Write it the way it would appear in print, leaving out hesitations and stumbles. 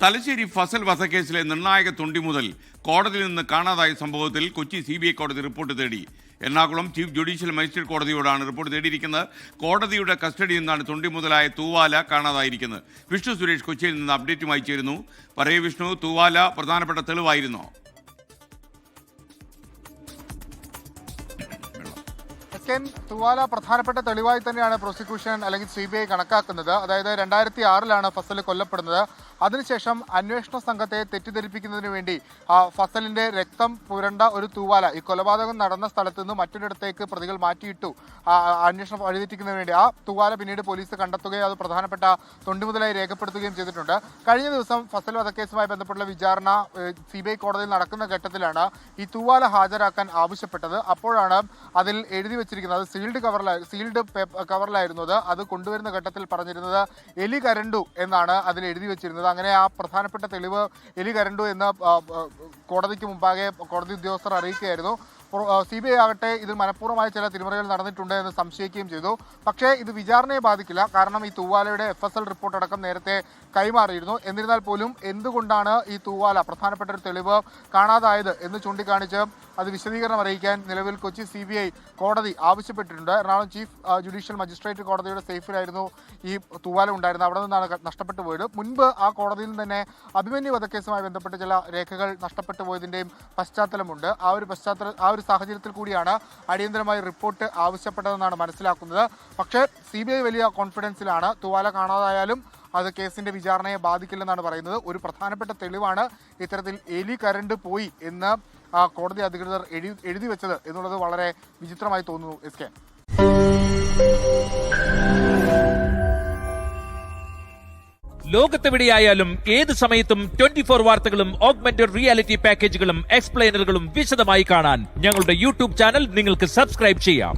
തലശ്ശേരി ഫസൽ വധക്കേസിലെ നിർണായക തുണ്ടി മുതൽ കോടതിയിൽ നിന്ന് കാണാതായ സംഭവത്തിൽ കൊച്ചി CBI കോടതി റിപ്പോർട്ട് തേടി. എറണാകുളം ചീഫ് ജുഡീഷ്യൽ മജിസ്ട്രേറ്റ് കോടതിയോടാണ് റിപ്പോർട്ട് തേടിയിരിക്കുന്നത്. കോടതിയുടെ കസ്റ്റഡിയിൽ നിന്നാണ് തുണ്ടി മുതലായ തൂവാല കാണാതായിരിക്കുന്നത്. വിഷ്ണു സുരേഷ് കൊച്ചിയിൽ നിന്ന് അപ്ഡേറ്റുമായി ചേരുന്നു. പറയൂ വിഷ്ണു, തൂവാല പ്രധാനപ്പെട്ട തെളിവായിരുന്നോ? തൂവാല പ്രധാനപ്പെട്ട തെളിവായി തന്നെയാണ് പ്രോസിക്യൂഷൻ അല്ലെങ്കിൽ CBI കണക്കാക്കുന്നത്. അതായത് 2006 ഫസൽ കൊല്ലപ്പെടുന്നത്. അതിനുശേഷം അന്വേഷണ സംഘത്തെ തെറ്റിദ്ധരിപ്പിക്കുന്നതിന് വേണ്ടി ഫസലിന്റെ രക്തം പുരണ്ട ഒരു തൂവാല ഈ കൊലപാതകം നടന്ന സ്ഥലത്ത് നിന്ന് മറ്റൊരിടത്തേക്ക് പ്രതികൾ മാറ്റിയിട്ടു. അന്വേഷണം വഴിതെറ്റിക്കുന്നതിന് വേണ്ടി ആ തൂവാല പിന്നീട് പോലീസ് കണ്ടെത്തുകയും അത് പ്രധാനപ്പെട്ട തൊണ്ടിമുതലായി രേഖപ്പെടുത്തുകയും ചെയ്തിട്ടുണ്ട്. കഴിഞ്ഞ ദിവസം ഫസൽ വധക്കേസുമായി ബന്ധപ്പെട്ടുള്ള വിചാരണ CBI കോടതിയിൽ നടക്കുന്ന ഘട്ടത്തിലാണ് ഈ തൂവാല ഹാജരാക്കാൻ ആവശ്യപ്പെട്ടത്. അപ്പോഴാണ് അതിൽ എഴുതി വെച്ചിരിക്കുന്നത്, അത് സീൽഡ് കവറിലായിരുന്നു അത് കൊണ്ടുവരുന്ന ഘട്ടത്തിൽ പറഞ്ഞിരുന്നത് എലി കരണ്ടു എന്നാണ് അതിൽ എഴുതി വെച്ചിരുന്നത്. അങ്ങനെ ആ പ്രധാനപ്പെട്ട തെളിവ് എലി കരണ്ടു എന്ന് കോടതിക്ക് മുമ്പാകെ കോടതി ഉദ്യോഗസ്ഥർ അറിയിക്കുകയായിരുന്നു. CBI ആകട്ടെ ഇതിൽ മനഃപൂർവ്വമായ ചില തിരിമറികൾ നടന്നിട്ടുണ്ട് എന്ന് സംശയിക്കുകയും ചെയ്തു. പക്ഷേ ഇത് വിചാരണയെ ബാധിക്കില്ല, കാരണം ഈ തൂവാലയുടെ FSL റിപ്പോർട്ട് അടക്കം നേരത്തെ കൈമാറിയിരുന്നു. എന്നിരുന്നാൽ പോലും എന്തുകൊണ്ടാണ് ഈ തൂവാല പ്രധാനപ്പെട്ട ഒരു തെളിവ് കാണാതായത് എന്ന് ചൂണ്ടിക്കാണിച്ച് അത് വിശദീകരണം അറിയിക്കാൻ നിലവിൽ കൊച്ചി CBI കോടതി ആവശ്യപ്പെട്ടിട്ടുണ്ട്. എറണാകുളം ചീഫ് ജുഡീഷ്യൽ മജിസ്ട്രേറ്റ് കോടതിയുടെ സേഫിലായിരുന്നു ഈ തൂവാല ഉണ്ടായിരുന്നത്. അവിടെ നിന്നാണ് നഷ്ടപ്പെട്ടു പോയത്. മുൻപ് ആ കോടതിയിൽ തന്നെ അഭിമന്യു വധക്കേസുമായി ബന്ധപ്പെട്ട് ചില രേഖകൾ നഷ്ടപ്പെട്ടു പോയതിൻ്റെയും പശ്ചാത്തലമുണ്ട്. ആ ഒരു സാഹചര്യത്തിൽ കൂടിയാണ് അടിയന്തരമായി റിപ്പോർട്ട് ആവശ്യപ്പെട്ടതെന്നാണ് മനസ്സിലാക്കുന്നത്. പക്ഷേ CBI വലിയ കോൺഫിഡൻസിലാണ്. തൂവാല കാണാതായാലും അത് കേസിന്റെ വിചാരണയെ ബാധിക്കില്ലെന്നാണ് പറയുന്നത്. ഒരു പ്രധാനപ്പെട്ട തെളിവാണ് ഇത്തരത്തിൽ എലി കരണ്ട് പോയി എന്ന് കോടതി അധികൃതർ എഴുതി വെച്ചത് എന്നുള്ളത് വളരെ വിചിത്രമായി തോന്നുന്നു. SK ലോകത്തെവിടെയായാലും ഏത് സമയത്തും 24 വാർത്തകളും ഓഗ്മെന്റഡ് റിയാലിറ്റി പാക്കേജുകളും എക്സ്പ്ലെയിനറുകളും വിശദമായി കാണാൻ ഞങ്ങളുടെ YouTube ചാനൽ നിങ്ങൾക്ക് സബ്സ്ക്രൈബ് ചെയ്യാം.